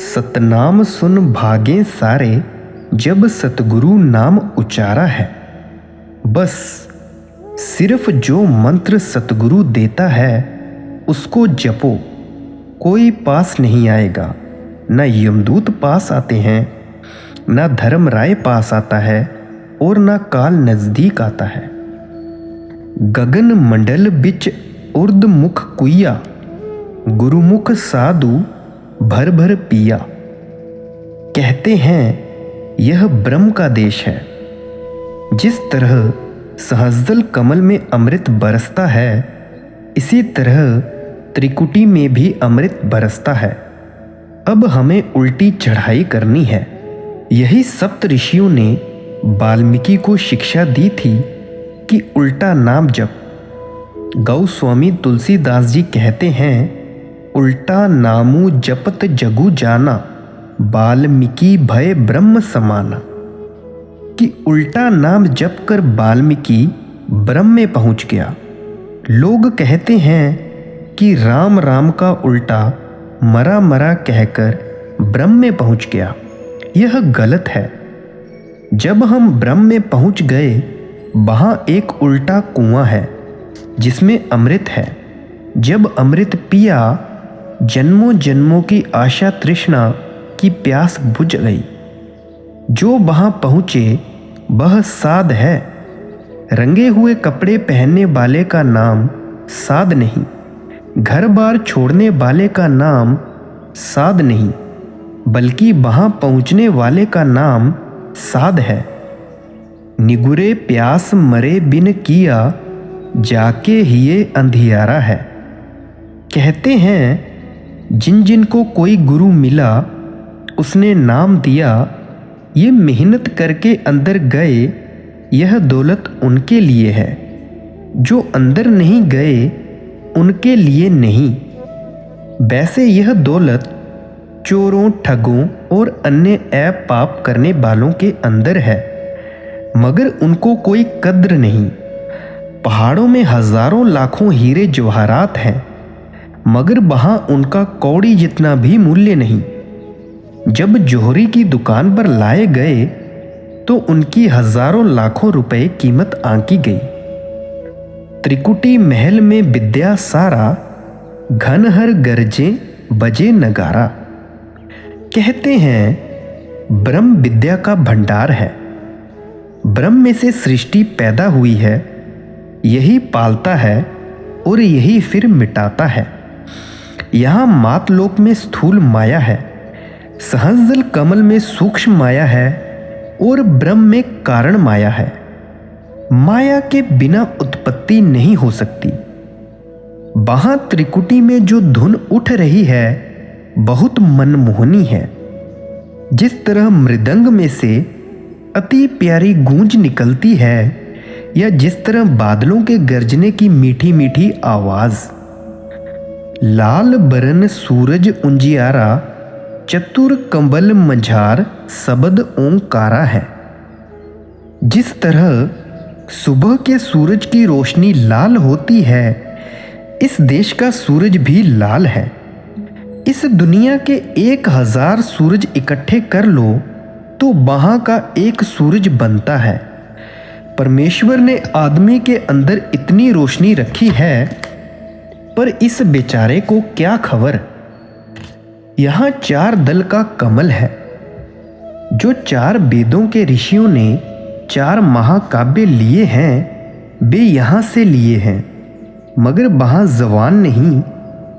सतनाम सुन भागे सारे, जब सतगुरु नाम उचारा है। बस सिर्फ जो मंत्र सतगुरु देता है उसको जपो, कोई पास नहीं आएगा। न यमदूत पास आते हैं, न धर्मराय पास आता है और न काल नजदीक आता है। गगन मंडल बिच उर्द मुख कुइया, गुरुमुख साधु भर भर पिया। कहते हैं यह ब्रह्म का देश है। जिस तरह सहस्रदल कमल में अमृत बरसता है, इसी तरह त्रिकुटी में भी अमृत बरसता है। अब हमें उल्टी चढ़ाई करनी है। यही सप्त ऋषियों ने वाल्मीकि को शिक्षा दी थी कि उल्टा नाम जप। गौस्वामी तुलसीदास जी कहते हैं, उल्टा नामू जपत जगु जाना, वाल्मीकि भय ब्रह्म समाना। कि उल्टा नाम जप कर वाल्मीकि ब्रह्म में पहुंच गया। लोग कहते हैं कि राम राम का उल्टा मरा मरा कहकर ब्रह्म में पहुंच गया। यह गलत है। जब हम ब्रह्म में पहुंच गए, वहां एक उल्टा कुआं है। जिसमें अमृत है। जब अमृत पिया, जन्मों जन्मों की आशा तृष्णा की प्यास बुझ गई। जो वहां पहुंचे वह साध है। रंगे हुए कपड़े पहनने वाले का नाम साध नहीं, घर बार छोड़ने वाले का नाम साध नहीं, बल्कि वहां पहुंचने वाले का नाम साध है। निगुरे प्यास मरे बिन किया, जाके हिये अंधियारा है। कहते हैं जिन जिन को कोई गुरु मिला उसने नाम दिया, ये मेहनत करके अंदर गए, यह दौलत उनके लिए है। जो अंदर नहीं गए उनके लिए नहीं। वैसे यह दौलत चोरों, ठगों और अन्य ऐप पाप करने वालों के अंदर है, मगर उनको कोई कद्र नहीं। पहाड़ों में हजारों लाखों हीरे जवाहरात हैं, मगर वहां उनका कौड़ी जितना भी मूल्य नहीं। जब जौहरी की दुकान पर लाए गए तो उनकी हजारों लाखों रुपए कीमत आंकी गई। त्रिकुटी महल में विद्या सारा, घनहर गरजे बजे नगारा। कहते हैं ब्रह्म विद्या का भंडार है। ब्रह्म में से सृष्टि पैदा हुई है, यही पालता है और यही फिर मिटाता है। यहाँ मातलोक में स्थूल माया है, सहस्र कमल में सूक्ष्म माया है और ब्रह्म में कारण माया है। माया के बिना उत्पत्ति नहीं हो सकती। वहां त्रिकुटी में जो धुन उठ रही है बहुत मनमोहनी है। जिस तरह मृदंग में से अति प्यारी गूंज निकलती है, या जिस तरह बादलों के गरजने की मीठी मीठी आवाज। लाल बरन सूरज उंजियारा, चतुर कंबल मझार सबद ओंकारा है। जिस तरह सुबह के सूरज की रोशनी लाल होती है, इस देश का सूरज भी लाल है। इस दुनिया के 1000 सूरज इकट्ठे कर लो तो वहां का एक सूरज बनता है। परमेश्वर ने आदमी के अंदर इतनी रोशनी रखी है, पर इस बेचारे को क्या खबर। यहाँ 4 दल का कमल है। जो 4 वेदों के ऋषियों ने 4 महाकाव्य लिए हैं, वे यहाँ से लिए हैं, मगर वहाँ जबान नहीं,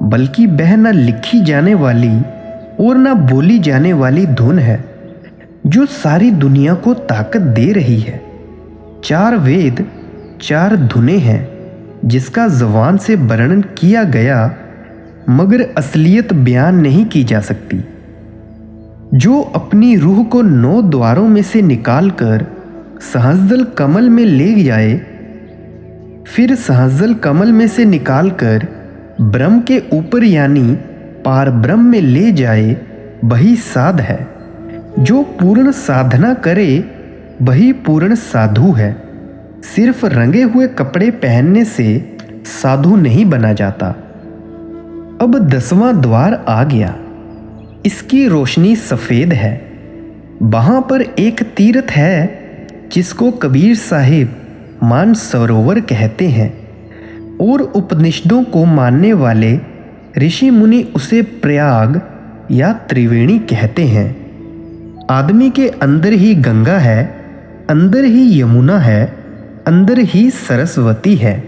बल्कि वह न लिखी जाने वाली और न बोली जाने वाली धुन है, जो सारी दुनिया को ताकत दे रही है। 4 वेद, 4 धुनें हैं, जिसका जबान से वर्णन किया गया, मगर असलियत बयान नहीं की जा सकती। जो अपनी रूह को 9 द्वारों में से निकालकर सहस्र कमल में ले जाए, फिर सहस्र कमल में से निकालकर ब्रह्म के ऊपर यानी पार ब्रह्म में ले जाए, वही साध है। जो पूर्ण साधना करे वही पूर्ण साधु है। सिर्फ रंगे हुए कपड़े पहनने से साधु नहीं बना जाता। अब 10वां द्वार आ गया। इसकी रोशनी सफेद है। वहां पर एक तीर्थ है जिसको कबीर साहिब मान सरोवर कहते हैं, और उपनिषदों को मानने वाले ऋषि मुनि उसे प्रयाग या त्रिवेणी कहते हैं। आदमी के अंदर ही गंगा है, अंदर ही यमुना है, अंदर ही सरस्वती है।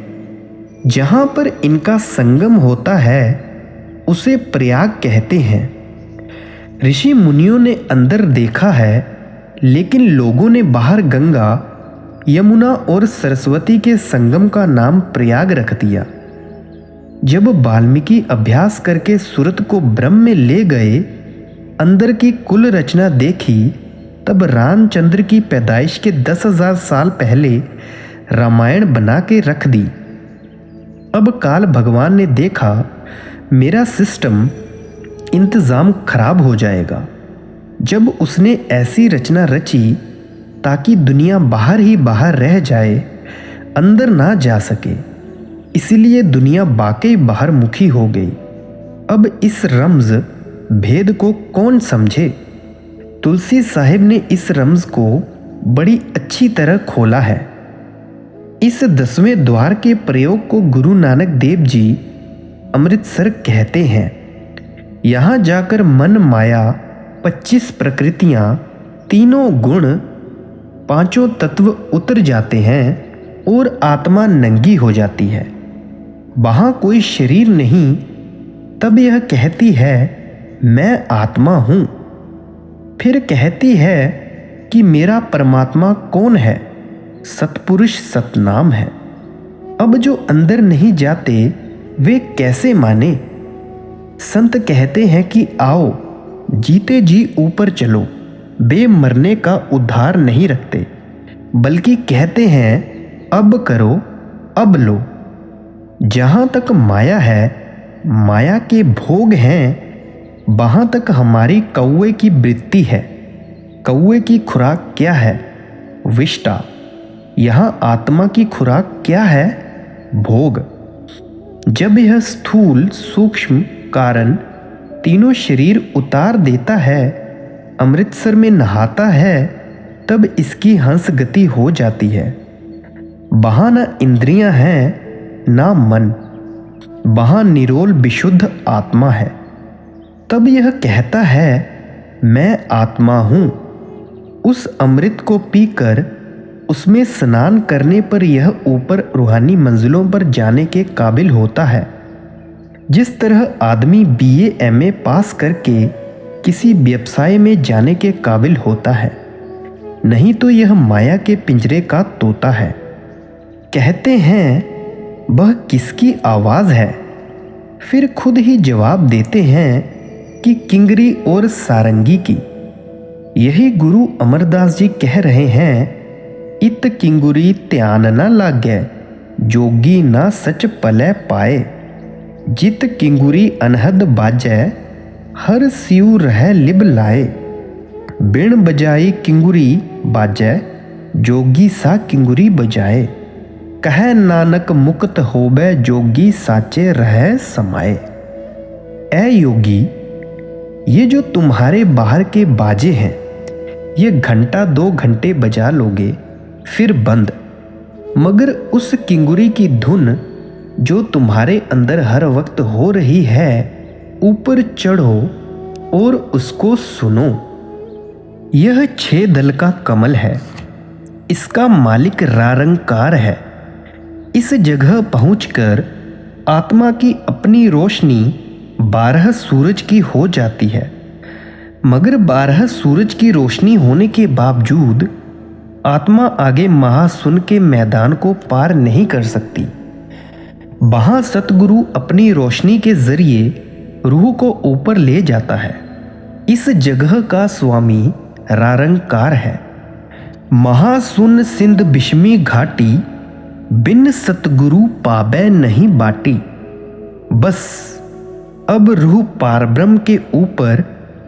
जहाँ पर इनका संगम होता है उसे प्रयाग कहते हैं। ऋषि मुनियों ने अंदर देखा है, लेकिन लोगों ने बाहर गंगा, यमुना और सरस्वती के संगम का नाम प्रयाग रख दिया। जब वाल्मीकि अभ्यास करके सूरत को ब्रह्म में ले गए, अंदर की कुल रचना देखी, तब रामचंद्र की पैदाइश के 10,000 साल पहले रामायण बना के रख दी। अब काल भगवान ने देखा मेरा सिस्टम इंतज़ाम खराब हो जाएगा। जब उसने ऐसी रचना रची ताकि दुनिया बाहर ही बाहर रह जाए, अंदर ना जा सके, इसलिए दुनिया वाकई बाहर मुखी हो गई। अब इस रमज भेद को कौन समझे। तुलसी साहिब ने इस रमज को बड़ी अच्छी तरह खोला है। इस 10वें द्वार के प्रयोग को गुरु नानक देव जी अमृतसर कहते हैं। यहाँ जाकर मन, माया, 25 प्रकृतियाँ, तीनों गुण, 5 तत्व उतर जाते हैं और आत्मा नंगी हो जाती है। वहाँ कोई शरीर नहीं। तब यह कहती है मैं आत्मा हूँ। फिर कहती है कि मेरा परमात्मा कौन है? सतपुरुष सतनाम है। अब जो अंदर नहीं जाते वे कैसे माने? संत कहते हैं कि आओ जीते जी ऊपर चलो। वे मरने का उद्धार नहीं रखते, बल्कि कहते हैं अब करो, अब लो। जहाँ तक माया है, माया के भोग हैं, वहाँ तक हमारी कौवे की वृत्ति है। कौवे की खुराक क्या है? विष्टा। यहाँ आत्मा की खुराक क्या है? भोग। जब यह स्थूल, सूक्ष्म, कारण तीनों शरीर उतार देता है, अमृतसर में नहाता है, तब इसकी हंस गति हो जाती है। वहाँ न इंद्रियां हैं ना मन, वहाँ निरोल विशुद्ध आत्मा है। तब यह कहता है मैं आत्मा हूँ। उस अमृत को पीकर उसमें स्नान करने पर यह ऊपर रूहानी मंजिलों पर जाने के काबिल होता है। जिस तरह आदमी BA MA पास करके किसी व्यवसाय में जाने के काबिल होता है, नहीं तो यह माया के पिंजरे का तोता है। कहते हैं वह किसकी आवाज़ है? फिर खुद ही जवाब देते हैं कि किंगरी और सारंगी की। यही गुरु अमरदास जी कह रहे हैं, इत किंगुरी ध्यान न लागै, जोगी ना सच पलै पाए। जित किंगुरी अनहद बाजै, हर सिउ रह लिब लाए। बिन बजाई किंगुरी बाजै, जोगी सा किंगुरी बजाए। कह नानक मुक्त होबै, जोगी साचे रह समाए। ऐ योगी, ये जो तुम्हारे बाहर के बाजे हैं, ये घंटा 2 घंटे बजा लोगे फिर बंद, मगर उस किंगुरी की धुन जो तुम्हारे अंदर हर वक्त हो रही है, ऊपर चढ़ो और उसको सुनो। यह 6 दल का कमल है। इसका मालिक रारंकार है। इस जगह पहुंचकर आत्मा की अपनी रोशनी 12 सूरज की हो जाती है, मगर 12 सूरज की रोशनी होने के बावजूद आत्मा आगे महाशून्य के मैदान को पार नहीं कर सकती। वहाँ सतगुरु अपनी रोशनी के जरिए रूह को ऊपर ले जाता है। इस जगह का स्वामी रारंकार है। महाशून्य सिंध बिस्मी घाटी, बिन सतगुरु पाबै नहीं बाटी। बस अब रूह पारब्रह्म के ऊपर,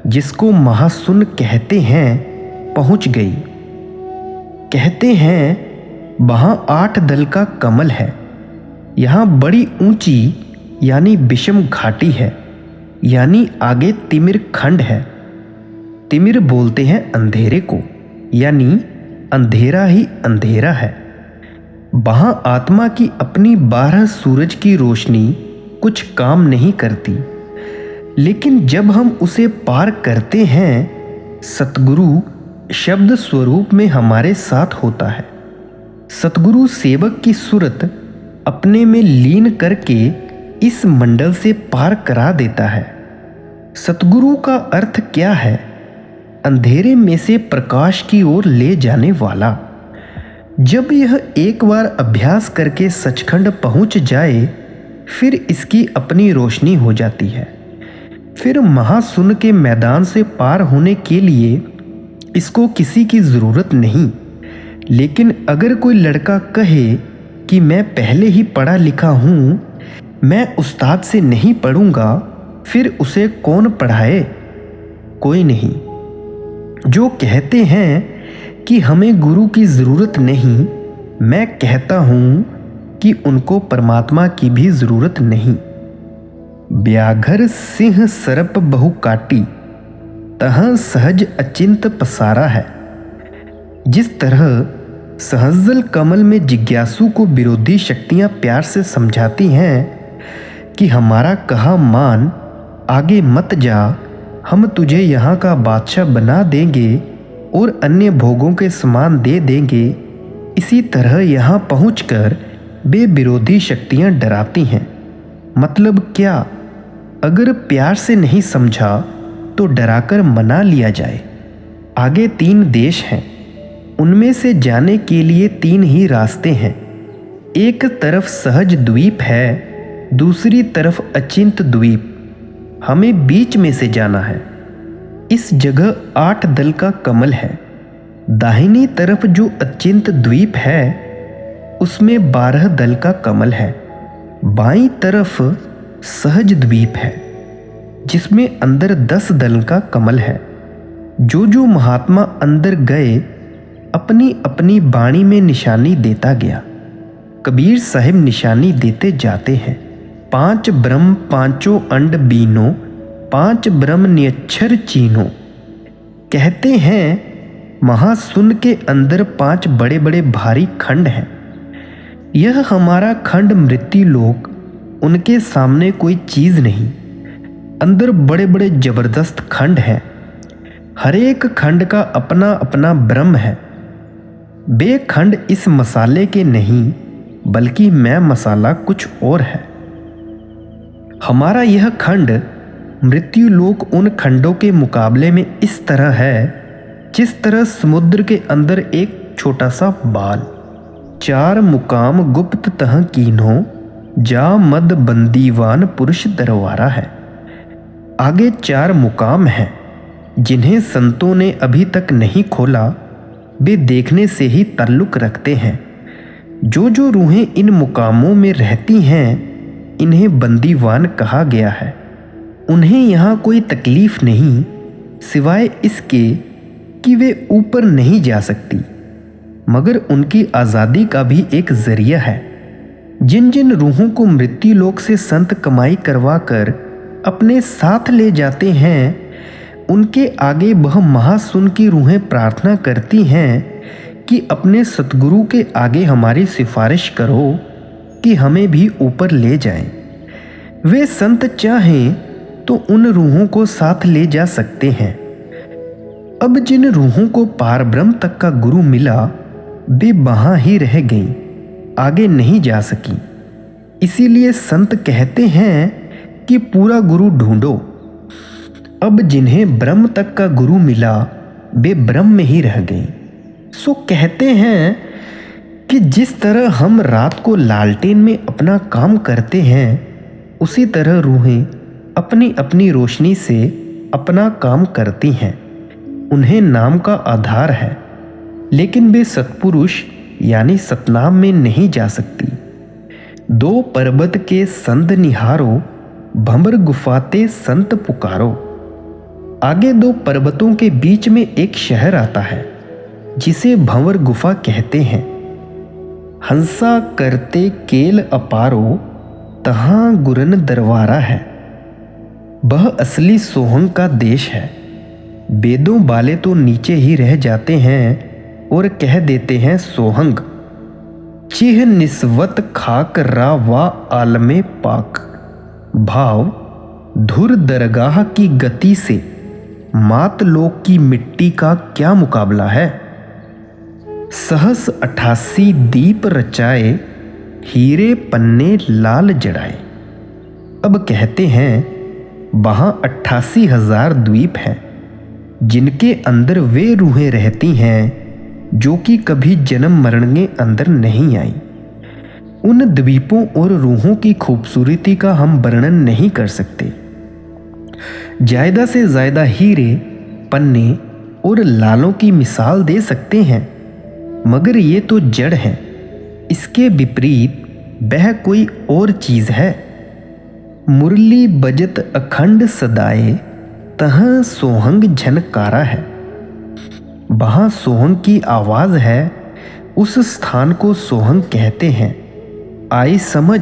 जिसको महाशून्य कहते हैं, पहुंच गई। कहते हैं वहाँ 8 दल का कमल है। यहाँ बड़ी ऊंची यानी विषम घाटी है, यानी आगे तिमिर खंड है। तिमिर बोलते हैं अंधेरे को, यानी अंधेरा ही अंधेरा है। वहाँ आत्मा की अपनी 12 सूरज की रोशनी कुछ काम नहीं करती, लेकिन जब हम उसे पार करते हैं, सतगुरु शब्द स्वरूप में हमारे साथ होता है। सतगुरु सेवक की सूरत अपने में लीन करके इस मंडल से पार करा देता है। सतगुरु का अर्थ क्या है? अंधेरे में से प्रकाश की ओर ले जाने वाला। जब यह एक बार अभ्यास करके सचखंड पहुंच जाए, फिर इसकी अपनी रोशनी हो जाती है। फिर महाशून्य के मैदान से पार होने के लिए इसको किसी की ज़रूरत नहीं। लेकिन अगर कोई लड़का कहे कि मैं पहले ही पढ़ा लिखा हूँ, मैं उस्ताद से नहीं पढ़ूंगा, फिर उसे कौन पढ़ाए? कोई नहीं। जो कहते हैं कि हमें गुरु की ज़रूरत नहीं, मैं कहता हूँ कि उनको परमात्मा की भी ज़रूरत नहीं। व्याघ्र सिंह सरप बहु काटी, तह सहज अचिंत पसारा है। जिस तरह सहस्जल कमल में जिज्ञासु को विरोधी शक्तियां प्यार से समझाती हैं कि हमारा कहा मान, आगे मत जा, हम तुझे यहाँ का बादशाह बना देंगे और अन्य भोगों के समान दे देंगे। इसी तरह यहाँ पहुंचकर वे विरोधी शक्तियां डराती हैं। मतलब क्या? अगर प्यार से नहीं समझा तो डराकर मना लिया जाए। आगे 3 देश हैं, उनमें से जाने के लिए 3 ही रास्ते हैं। एक तरफ सहज द्वीप है, दूसरी तरफ अचिंत द्वीप। हमें बीच में से जाना है। इस जगह 8 दल का कमल है। दाहिनी तरफ जो अचिंत द्वीप है उसमें 12 दल का कमल है। बाईं तरफ सहज द्वीप है जिसमें अंदर 10 दल का कमल है। जो महात्मा अंदर गए अपनी अपनी वाणी में निशानी देता गया। कबीर साहिब निशानी देते जाते हैं। 5 ब्रह्म पांचों अंड बीनो, 5 ब्रह्म नियच्छर चीनो। कहते हैं महाशून्य के अंदर 5 बड़े बड़े भारी खंड हैं। यह हमारा खंड मृत्यु लोक, उनके सामने कोई चीज नहीं। अंदर बड़े बड़े जबरदस्त खंड हैं। हर एक खंड का अपना अपना ब्रह्म है। वे खंड इस मसाले के नहीं, बल्कि मैं मसाला कुछ और है। हमारा यह खंड मृत्यु लोक उन खंडों के मुकाबले में इस तरह है जिस तरह समुद्र के अंदर एक छोटा सा बाल। 4 मुकाम गुप्त तह कीन्हो, जा मद बंदीवान पुरुष दरबारा है। आगे 4 मुकाम हैं जिन्हें संतों ने अभी तक नहीं खोला। वे देखने से ही ताल्लुक रखते हैं। जो रूहें इन मुकामों में रहती हैं इन्हें बंदीवान कहा गया है। उन्हें यहाँ कोई तकलीफ नहीं सिवाय इसके कि वे ऊपर नहीं जा सकती, मगर उनकी आज़ादी का भी एक जरिया है। जिन जिन रूहों को मृत्यु लोक से संत कमाई करवा कर अपने साथ ले जाते हैं उनके आगे वह महाशून्य की रूहें प्रार्थना करती हैं कि अपने सतगुरु के आगे हमारी सिफारिश करो कि हमें भी ऊपर ले जाएं। वे संत चाहें तो उन रूहों को साथ ले जा सकते हैं। अब जिन रूहों को पार ब्रह्म तक का गुरु मिला वे वहां ही रह गईं, आगे नहीं जा सकी। इसीलिए संत कहते हैं कि पूरा गुरु ढूंढो। अब जिन्हें ब्रह्म तक का गुरु मिला वे ब्रह्म में ही रह गए। सो कहते हैं कि जिस तरह हम रात को लालटेन में अपना काम करते हैं उसी तरह रूहें अपनी अपनी रोशनी से अपना काम करती हैं। उन्हें नाम का आधार है, लेकिन वे सत्पुरुष यानी सतनाम में नहीं जा सकती। 2 पर्वत के संद निहारो, भंवर गुफाते संत पुकारो। आगे 2 पर्वतों के बीच में एक शहर आता है जिसे भंवर गुफा कहते हैं। हंसा करते केल अपारो, तहां गुरन दरबारा है। वह असली सोहंग का देश है। वेदों वाले तो नीचे ही रह जाते हैं और कह देते हैं सोहंग। चिह निस्वत खाक रा वा आलमे पाक। भाव धुर दरगाह की गति से मात लोक की मिट्टी का क्या मुकाबला है। सहस 88 दीप रचाए, हीरे पन्ने लाल जड़ाए। अब कहते हैं वहां 88,000 द्वीप हैं जिनके अंदर वे रूहें रहती हैं जो कि कभी जन्म मरण के अंदर नहीं आई। उन द्वीपों और रूहों की खूबसूरती का हम वर्णन नहीं कर सकते। ज्यादा से ज्यादा हीरे, पन्ने और लालों की मिसाल दे सकते हैं, मगर ये तो जड़ है। इसके विपरीत वह कोई और चीज है। मुरली बजत अखंड सदाए, तह सोहंग झनकारा है। वहां सोहंग की आवाज है, उस स्थान को सोहंग कहते हैं। आई समझ।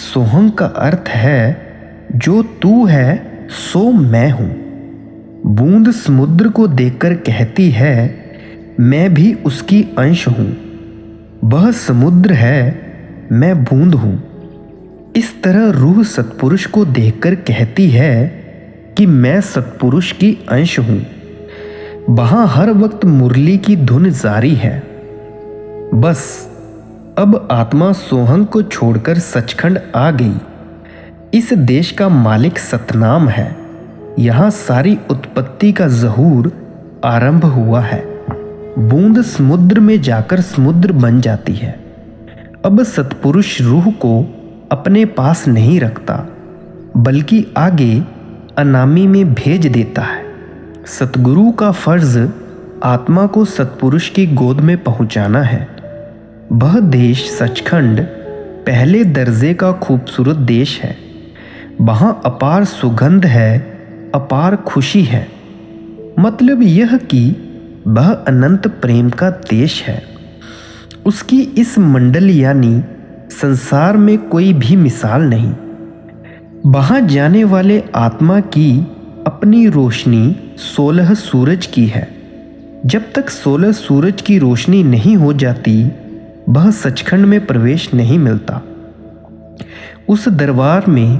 सोहंग का अर्थ है जो तू है सो मैं हूं। बूंद समुद्र को देखकर कहती है मैं भी उसकी अंश हूँ। वह समुद्र है, मैं बूंद हूँ। इस तरह रूह सत्पुरुष को देखकर कहती है कि मैं सत्पुरुष की अंश हूँ। वहाँ हर वक्त मुरली की धुन जारी है। बस अब आत्मा सोहंग को छोड़कर सचखंड आ गई। इस देश का मालिक सतनाम है। यहाँ सारी उत्पत्ति का ज़हूर आरंभ हुआ है। बूंद समुद्र में जाकर समुद्र बन जाती है। अब सत्पुरुष रूह को अपने पास नहीं रखता, बल्कि आगे अनामी में भेज देता है। सतगुरु का फर्ज आत्मा को सत्पुरुष की गोद में पहुंचाना है। वह देश सचखंड पहले दर्जे का खूबसूरत देश है। वहाँ अपार सुगंध है, अपार खुशी है। मतलब यह कि वह अनंत प्रेम का देश है। उसकी इस मंडल यानी संसार में कोई भी मिसाल नहीं। वहाँ जाने वाले आत्मा की अपनी रोशनी 16 सूरज की है। जब तक 16 सूरज की रोशनी नहीं हो जाती, वह सचखंड में प्रवेश नहीं मिलता। उस दरबार में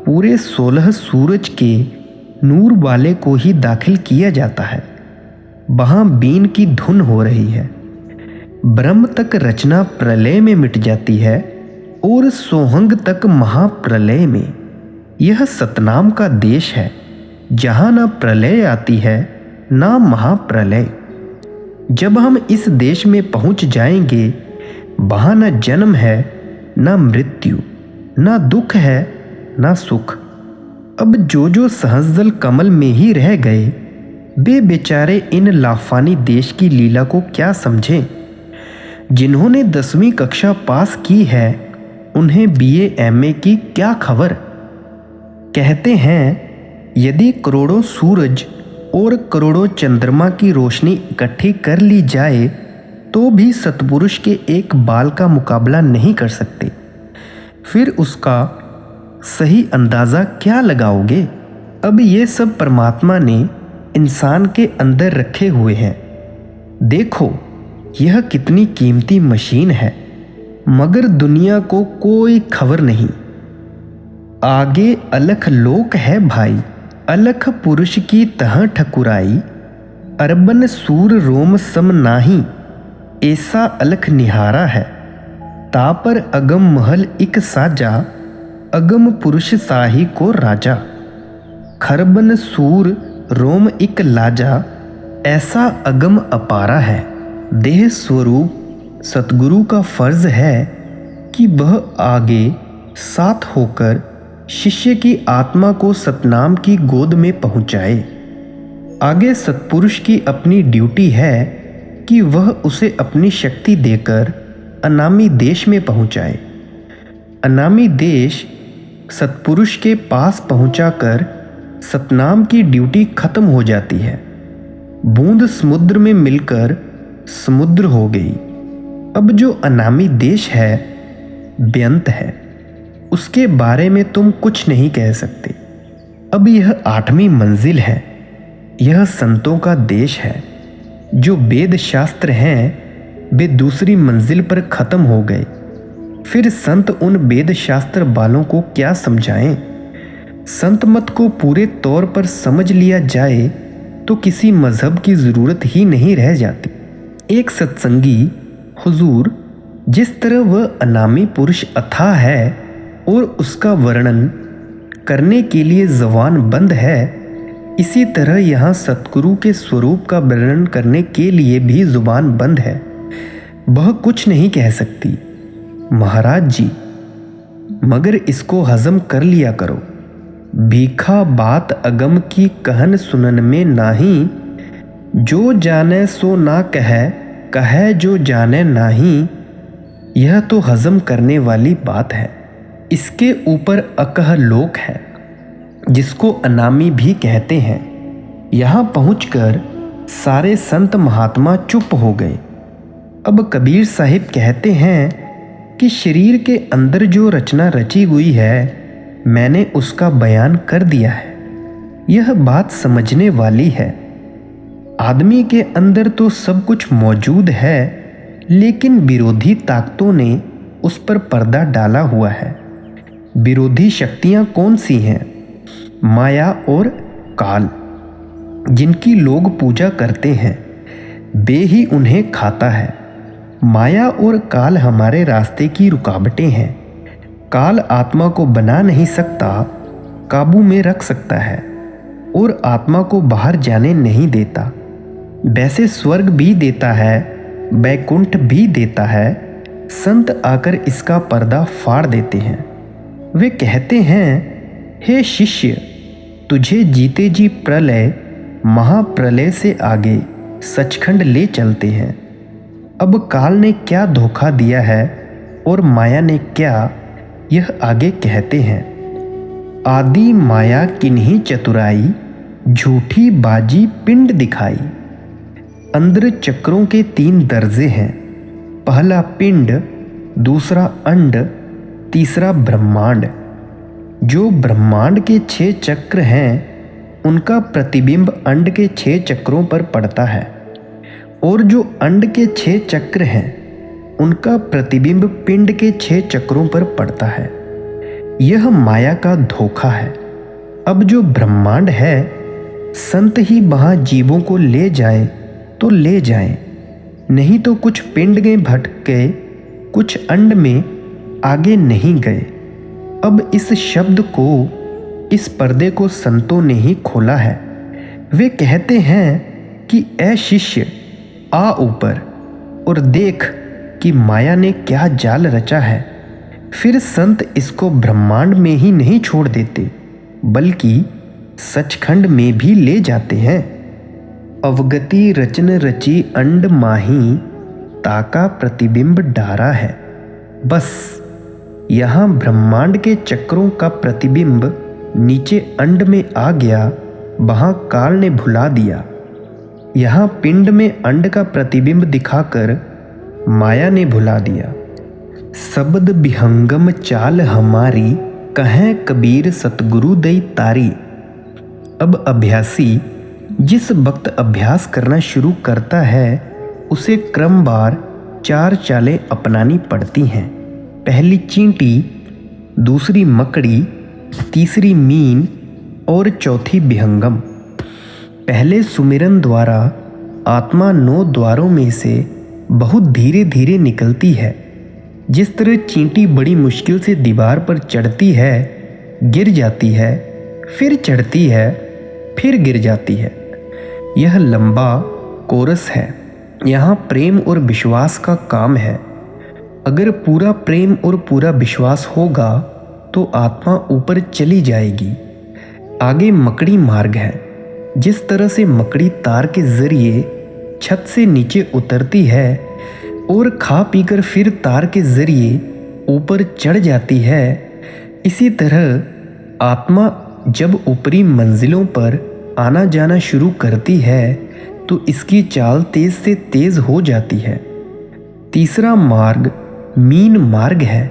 पूरे 16 सूरज के नूर वाले को ही दाखिल किया जाता है। वहाँ बीन की धुन हो रही है। ब्रह्म तक रचना प्रलय में मिट जाती है और सोहंग तक महाप्रलय में। यह सतनाम का देश है, जहाँ ना प्रलय आती है ना महाप्रलय। जब हम इस देश में पहुँच जाएंगे, वहाँ न जन्म है न मृत्यु, न दुख है न सुख। अब जो सहजल कमल में ही रह गए, वे बेचारे इन लाफानी देश की लीला को क्या समझें। जिन्होंने 10वीं कक्षा पास की है, उन्हें BA MA की क्या खबर। कहते हैं यदि करोड़ों सूरज और करोड़ों चंद्रमा की रोशनी इकट्ठी कर ली जाए तो भी सतपुरुष के एक बाल का मुकाबला नहीं कर सकते। फिर उसका सही अंदाज़ा क्या लगाओगे। अब ये सब परमात्मा ने इंसान के अंदर रखे हुए हैं। देखो यह कितनी कीमती मशीन है, मगर दुनिया को कोई खबर नहीं। आगे अलख लोक है भाई, अलख पुरुष की तह ठकुराई। अरबन सूर रोम सम नाही, ऐसा अलख निहारा है। तापर अगम महल इक साजा, अगम पुरुष साही को राजा। खरबन सूर रोम इक लाजा, ऐसा अगम अपारा है। देह स्वरूप सतगुरु का फर्ज है कि वह आगे साथ होकर शिष्य की आत्मा को सतनाम की गोद में पहुंचाए। आगे सतपुरुष की अपनी ड्यूटी है कि वह उसे अपनी शक्ति देकर अनामी देश में पहुंचाए। अनामी देश सतपुरुष के पास पहुंचाकर सतनाम की ड्यूटी खत्म हो जाती है। बूंद समुद्र में मिलकर समुद्र हो गई। अब जो अनामी देश है, बेअंत है। उसके बारे में तुम कुछ नहीं कह सकते। अब यह 8वीं मंजिल है। यह संतों का देश है। जो वेद शास्त्र हैं, वे दूसरी मंजिल पर खत्म हो गए। फिर संत उन वेद शास्त्र वालों को क्या समझाएं। संत मत को पूरे तौर पर समझ लिया जाए तो किसी मजहब की ज़रूरत ही नहीं रह जाती। एक सत्संगी हुजूर जिस तरह वह अनामी पुरुष अथाह है और उसका वर्णन करने के लिए ज़बान बंद है, इसी तरह यहाँ सतगुरु के स्वरूप का वर्णन करने के लिए भी ज़ुबान बंद है। वह कुछ नहीं कह सकती। महाराज जी, मगर इसको हजम कर लिया करो। भीखा बात अगम की कहन सुनन में नाही, जो जाने सो ना कहे जो जाने नाही। यह तो हजम करने वाली बात है। इसके ऊपर अकह लोक है, जिसको अनामी भी कहते हैं। यहाँ पहुंचकर सारे संत महात्मा चुप हो गए। अब कबीर साहिब कहते हैं कि शरीर के अंदर जो रचना रची हुई है, मैंने उसका बयान कर दिया है। यह बात समझने वाली है। आदमी के अंदर तो सब कुछ मौजूद है, लेकिन विरोधी ताकतों ने उस पर पर्दा डाला हुआ है। विरोधी शक्तियां कौन सी हैं? माया और काल, जिनकी लोग पूजा करते हैं, वे ही उन्हें खाता है। माया और काल हमारे रास्ते की रुकावटें हैं। काल आत्मा को बना नहीं सकता, काबू में रख सकता है और आत्मा को बाहर जाने नहीं देता। वैसे स्वर्ग भी देता है, वैकुंठ भी देता है। संत आकर इसका पर्दा फाड़ देते हैं। वे कहते हैं, हे शिष्य, तुझे जीते जी प्रलय, महाप्रलय से आगे सचखंड ले चलते हैं। अब काल ने क्या धोखा दिया है और माया ने क्या, यह आगे कहते हैं। आदि माया किन्हीं चतुराई, झूठी बाजी पिंड दिखाई। अंदर चक्रों के 3 दर्जे हैं। पहला पिंड, दूसरा अंड, तीसरा ब्रह्मांड। जो ब्रह्मांड के 6 चक्र हैं, उनका प्रतिबिंब अंड के 6 चक्रों पर पड़ता है, और जो अंड के 6 चक्र हैं, उनका प्रतिबिंब पिंड के 6 चक्रों पर पड़ता है। यह माया का धोखा है। अब जो ब्रह्मांड है, संत ही वहाँ जीवों को ले जाएं तो ले जाएं, नहीं तो कुछ पिंड में भटके, कुछ अंड में आगे नहीं गए। अब इस शब्द को, इस पर्दे को संतों ने ही खोला है। वे कहते हैं कि ऐ शिष्य, आ ऊपर और देख कि माया ने क्या जाल रचा है। फिर संत इसको ब्रह्मांड में ही नहीं छोड़ देते, बल्कि सचखंड में भी ले जाते हैं। अवगति रचन रची अंड माही, ताका प्रतिबिंब डारा है। बस यहाँ ब्रह्मांड के चक्रों का प्रतिबिंब नीचे अंड में आ गया, वहाँ काल ने भुला दिया। यहाँ पिंड में अंड का प्रतिबिंब दिखाकर माया ने भुला दिया। शब्द विहंगम चाल हमारी, कहें कबीर सतगुरु दई तारी। अब अभ्यासी जिस वक्त अभ्यास करना शुरू करता है, उसे क्रमवार 4 चालें अपनानी पड़ती हैं। पहली चींटी, दूसरी मकड़ी, तीसरी मीन और चौथी विहंगम। पहले सुमिरन द्वारा आत्मा 9 द्वारों में से बहुत धीरे धीरे निकलती है। जिस तरह चींटी बड़ी मुश्किल से दीवार पर चढ़ती है, गिर जाती है, फिर चढ़ती है, फिर गिर जाती है। यह लंबा कोरस है। यहाँ प्रेम और विश्वास का काम है। अगर पूरा प्रेम और पूरा विश्वास होगा तो आत्मा ऊपर चली जाएगी। आगे मकड़ी मार्ग है। जिस तरह से मकड़ी तार के जरिए छत से नीचे उतरती है और खा पीकर फिर तार के जरिए ऊपर चढ़ जाती है, इसी तरह आत्मा जब ऊपरी मंजिलों पर आना जाना शुरू करती है तो इसकी चाल तेज से तेज हो जाती है। तीसरा मार्ग मीन मार्ग है।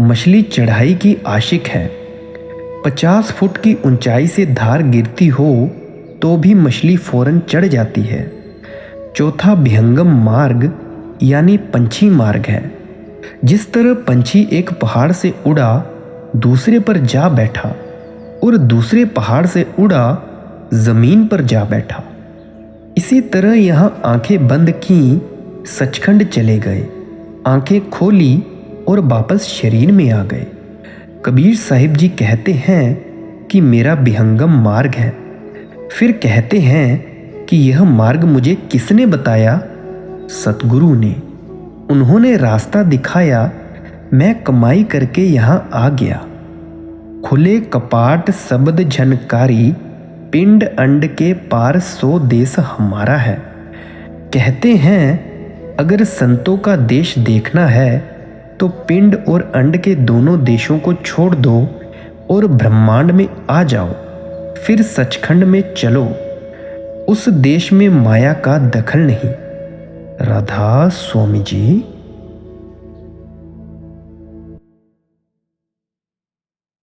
मछली चढ़ाई की आशिक है। 50 फुट की ऊंचाई से धार गिरती हो तो भी मछली फौरन चढ़ जाती है। चौथा विहंगम मार्ग यानी पंछी मार्ग है। जिस तरह पंछी एक पहाड़ से उड़ा, दूसरे पर जा बैठा और दूसरे पहाड़ से उड़ा, जमीन पर जा बैठा, इसी तरह यहाँ आंखें बंद की, सचखंड चले गए, आंखें खोली और वापस शरीर में आ गए। कबीर साहिब जी कहते हैं कि मेरा विहंगम मार्ग है। फिर कहते हैं कि यह मार्ग मुझे किसने बताया? सतगुरु ने। उन्होंने रास्ता दिखाया, मैं कमाई करके यहाँ आ गया। खुले कपाट शब्द झनकारी, पिंड अंड के पार 100 देश हमारा है। कहते हैं अगर संतों का देश देखना है तो पिंड और अंड के दोनों देशों को छोड़ दो और ब्रह्मांड में आ जाओ, फिर सचखंड में चलो। उस देश में माया का दखल नहीं। राधा स्वामी जी।